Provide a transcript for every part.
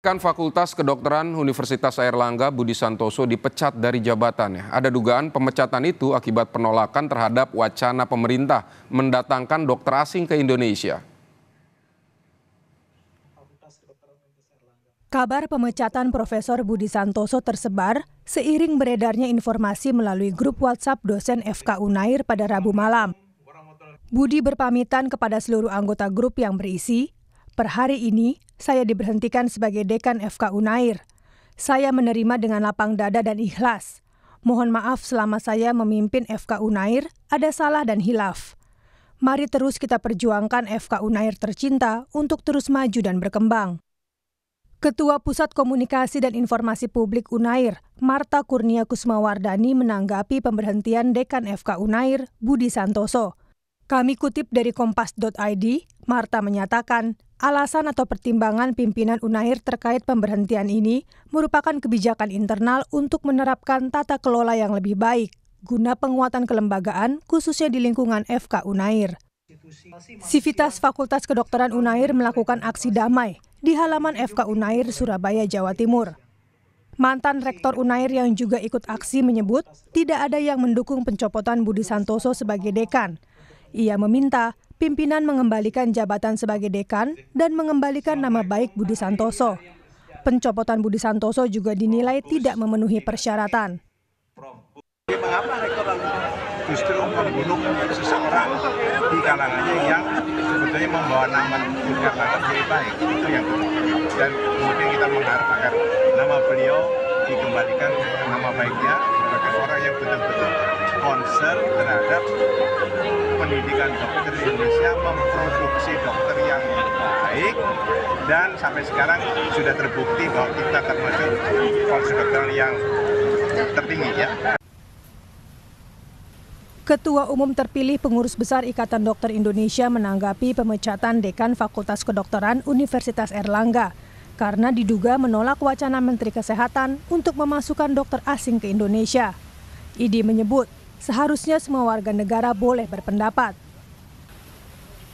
Dekan Fakultas Kedokteran Universitas Airlangga Budi Santoso dipecat dari jabatannya. Ada dugaan pemecatan itu akibat penolakan terhadap wacana pemerintah mendatangkan dokter asing ke Indonesia. Kabar pemecatan Profesor Budi Santoso tersebar seiring beredarnya informasi melalui grup WhatsApp dosen FK Unair pada Rabu malam. Budi berpamitan kepada seluruh anggota grup yang berisi, "Per hari ini, saya diberhentikan sebagai dekan FK Unair. Saya menerima dengan lapang dada dan ikhlas. Mohon maaf selama saya memimpin FK Unair ada salah dan hilaf. Mari terus kita perjuangkan FK Unair tercinta untuk terus maju dan berkembang." Ketua Pusat Komunikasi dan Informasi Publik Unair, Marta Kurnia Kusmawardani menanggapi pemberhentian dekan FK Unair, Budi Santoso. Kami kutip dari kompas.id, Marta menyatakan, alasan atau pertimbangan pimpinan Unair terkait pemberhentian ini merupakan kebijakan internal untuk menerapkan tata kelola yang lebih baik, guna penguatan kelembagaan khususnya di lingkungan FK Unair. Sivitas Fakultas Kedokteran Unair melakukan aksi damai di halaman FK Unair, Surabaya, Jawa Timur. Mantan Rektor Unair yang juga ikut aksi menyebut tidak ada yang mendukung pencopotan Budi Santoso sebagai dekan. Ia meminta pimpinan mengembalikan jabatan sebagai dekan dan mengembalikan nama baik Budi Santoso. Pencopotan Budi Santoso juga dinilai tidak memenuhi persyaratan. Mengapa rektor justru membunuh seseorang di kalangannya yang sebetulnya membawa nama Erlangga menjadi baik, itu yang dan kemudian kita mengharap agar nama beliau dikembalikan nama baiknya sebagai orang yang betul-betul concern terhadap pendidikan dokter di Indonesia, memproduksi dokter yang baik, dan sampai sekarang sudah terbukti bahwa kita termasuk fakultas kedokteran yang tertinggi ya. Ketua Umum terpilih Pengurus Besar Ikatan Dokter Indonesia menanggapi pemecatan Dekan Fakultas Kedokteran Universitas Airlangga karena diduga menolak wacana Menteri Kesehatan untuk memasukkan dokter asing ke Indonesia. IDI menyebut seharusnya semua warga negara boleh berpendapat.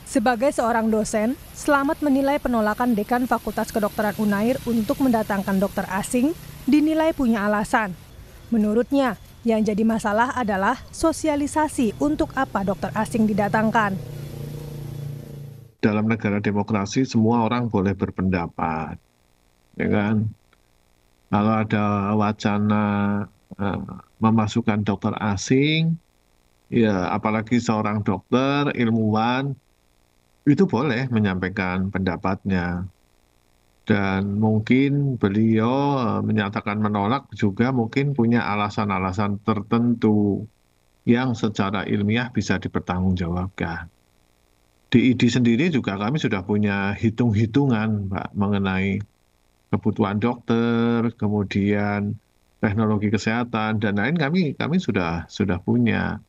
Sebagai seorang dosen, Slamet menilai penolakan Dekan Fakultas Kedokteran Unair untuk mendatangkan dokter asing dinilai punya alasan. Menurutnya, yang jadi masalah adalah sosialisasi untuk apa dokter asing didatangkan. Dalam negara demokrasi semua orang boleh berpendapat, ya kan? Kalau ada wacana memasukkan dokter asing, ya apalagi seorang dokter, ilmuwan, itu boleh menyampaikan pendapatnya. Dan mungkin beliau menyatakan menolak juga mungkin punya alasan-alasan tertentu yang secara ilmiah bisa dipertanggungjawabkan. Di IDI sendiri juga kami sudah punya hitung-hitungan, Mbak, mengenai kebutuhan dokter, kemudian teknologi kesehatan, dan lain kami sudah punya.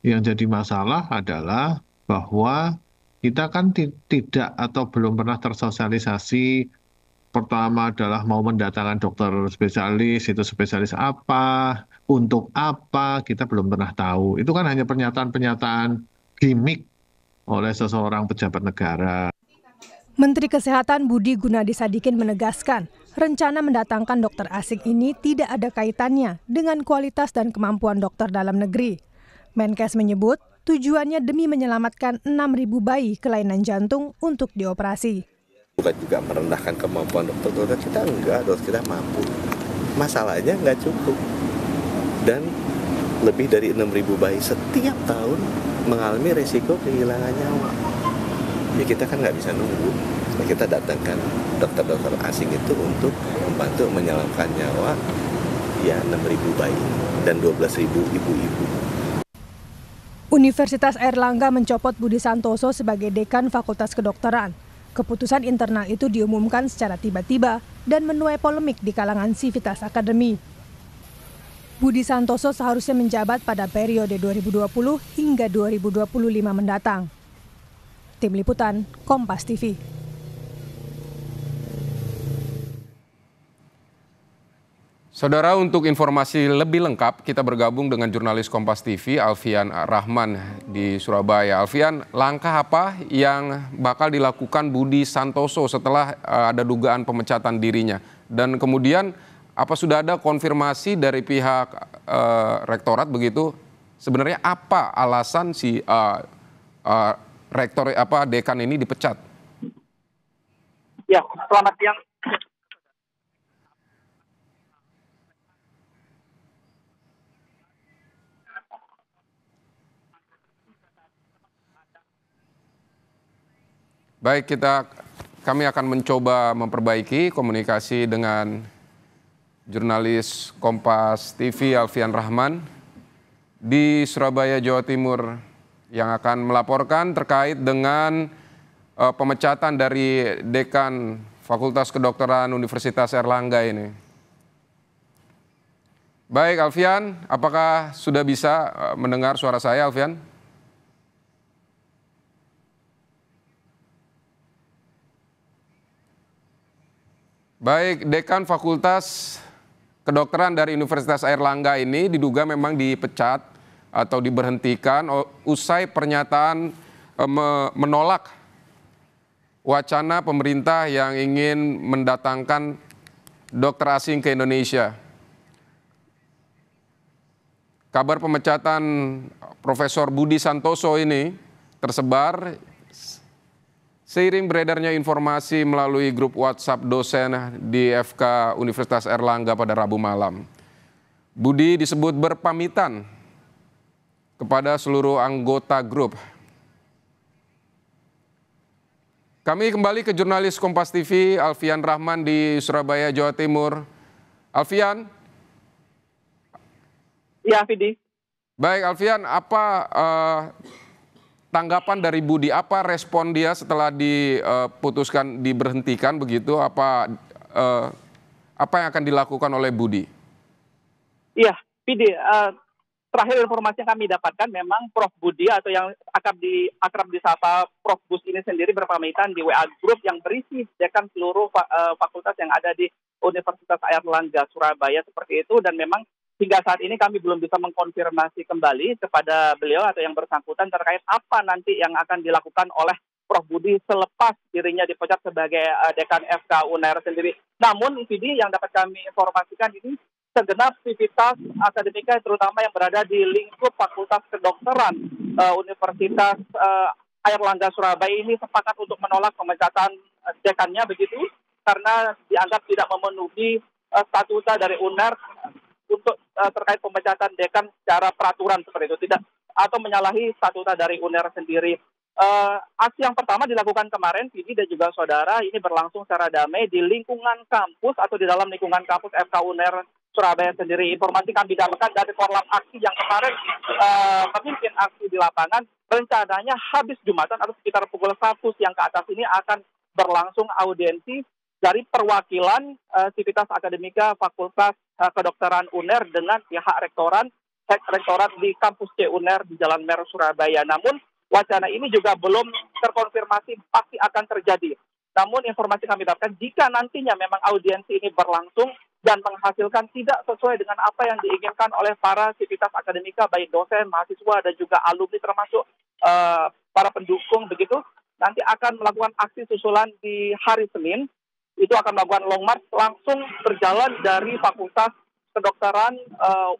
Yang jadi masalah adalah bahwa kita kan tidak atau belum pernah tersosialisasi. Pertama adalah mau mendatangkan dokter spesialis, itu spesialis apa, untuk apa, kita belum pernah tahu. Itu kan hanya pernyataan-pernyataan gimmick oleh seseorang pejabat negara. Menteri Kesehatan Budi Gunadi Sadikin menegaskan, rencana mendatangkan dokter asing ini tidak ada kaitannya dengan kualitas dan kemampuan dokter dalam negeri. Menkes menyebut, tujuannya demi menyelamatkan 6.000 bayi kelainan jantung untuk dioperasi. Bukan juga merendahkan kemampuan dokter kita, enggak, dokter kita mampu. Masalahnya enggak cukup. Dan lebih dari 6.000 bayi setiap tahun mengalami resiko kehilangan nyawa. Ya kita kan nggak bisa nunggu. Nah, kita datangkan dokter-dokter asing itu untuk membantu menyelamatkan nyawa ya 6.000 bayi dan 12.000 ibu-ibu. Universitas Airlangga mencopot Budi Santoso sebagai dekan Fakultas Kedokteran. Keputusan internal itu diumumkan secara tiba-tiba dan menuai polemik di kalangan Sivitas Akademi. Budi Santoso seharusnya menjabat pada periode 2020 hingga 2025 mendatang. Tim Liputan, Kompas TV. Saudara, untuk informasi lebih lengkap, kita bergabung dengan jurnalis Kompas TV, Alfian Rahman di Surabaya. Alfian, langkah apa yang bakal dilakukan Budi Santoso setelah ada dugaan pemecatan dirinya? Dan kemudian, apa sudah ada konfirmasi dari pihak rektorat begitu? Sebenarnya apa alasan si dekan ini dipecat? Ya, selamat siang. Baik, kami akan mencoba memperbaiki komunikasi dengan jurnalis Kompas TV Alfian Rahman di Surabaya, Jawa Timur yang akan melaporkan terkait dengan pemecatan dari Dekan Fakultas Kedokteran Universitas Airlangga ini. Baik, Alfian, apakah sudah bisa mendengar suara saya, Alfian? Baik, Dekan Fakultas Kedokteran dari Universitas Airlangga ini diduga memang dipecat atau diberhentikan usai pernyataan menolak wacana pemerintah yang ingin mendatangkan dokter asing ke Indonesia. Kabar pemecatan Profesor Budi Santoso ini tersebar seiring beredarnya informasi melalui grup WhatsApp dosen di FK Universitas Airlangga pada Rabu malam. Budi disebut berpamitan kepada seluruh anggota grup. Kami kembali ke jurnalis Kompas TV Alfian Rahman di Surabaya, Jawa Timur. Alfian. Ya, Fidi. Baik, Alfian, apa tanggapan dari Budi, apa respon dia setelah diputuskan diberhentikan begitu? Apa yang akan dilakukan oleh Budi? Iya, Fidi. Terakhir informasi yang kami dapatkan memang Prof Budi atau yang akrab disapa Prof Bus ini sendiri berpamitan di WA Group yang berisi dekan seluruh fakultas yang ada di Universitas Airlangga Surabaya seperti itu, dan memang hingga saat ini kami belum bisa mengkonfirmasi kembali kepada beliau atau yang bersangkutan terkait apa nanti yang akan dilakukan oleh Prof Budi selepas dirinya dipecat sebagai dekan FK UNER sendiri. Namun, Vidi, yang dapat kami informasikan ini segenap aktivitas akademika terutama yang berada di lingkup Fakultas Kedokteran Universitas Airlangga Surabaya ini sepakat untuk menolak pemecatan dekannya begitu, karena dianggap tidak memenuhi statuta dari UNER untuk terkait pemecatan dekan secara peraturan seperti itu, tidak atau menyalahi statuta dari UNER sendiri. Aksi yang pertama dilakukan kemarin, Vidi dan juga saudara, ini berlangsung secara damai di lingkungan kampus atau di dalam lingkungan kampus FK UNER Surabaya sendiri. Informasi kami dapatkan dari korlap aksi yang kemarin memimpin aksi di lapangan, rencananya habis Jumatan atau sekitar pukul 1 siang ke atas ini akan berlangsung audiensi dari perwakilan sivitas akademika Fakultas Kedokteran UNER dengan pihak rektorat di kampus C UNER di Jalan Mer Surabaya. Namun wacana ini juga belum terkonfirmasi pasti akan terjadi. Namun informasi kami dapatkan jika nantinya memang audiensi ini berlangsung dan menghasilkan tidak sesuai dengan apa yang diinginkan oleh para sivitas akademika, baik dosen, mahasiswa dan juga alumni termasuk para pendukung begitu, nanti akan melakukan aksi susulan di hari Senin. Itu akan melakukan long march langsung berjalan dari Fakultas Kedokteran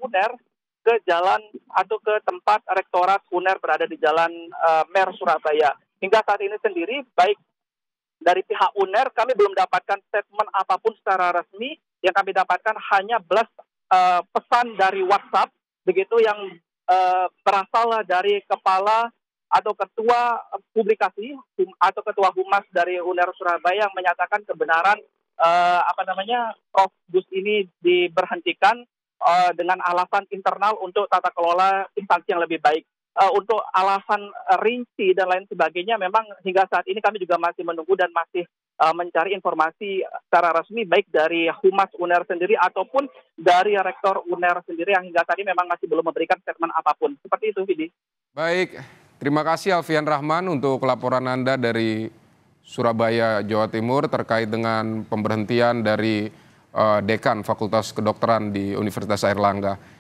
UNER ke jalan atau ke tempat rektorat UNER berada di Jalan Mer Surabaya. Hingga saat ini sendiri, baik dari pihak UNER kami belum dapatkan statement apapun secara resmi. Yang kami dapatkan hanya pesan dari WhatsApp begitu yang berasal dari kepala atau ketua publikasi atau ketua humas dari UNER Surabaya yang menyatakan kebenaran Prof Bus ini diberhentikan dengan alasan internal untuk tata kelola instansi yang lebih baik. Untuk alasan rinci dan lain sebagainya memang hingga saat ini kami juga masih menunggu dan masih mencari informasi secara resmi baik dari humas UNER sendiri ataupun dari rektor UNER sendiri yang hingga saat ini memang masih belum memberikan statement apapun. Seperti itu, Vidi. Baik, terima kasih Alfian Rahman untuk laporan Anda dari Surabaya, Jawa Timur terkait dengan pemberhentian dari Dekan Fakultas Kedokteran di Universitas Airlangga.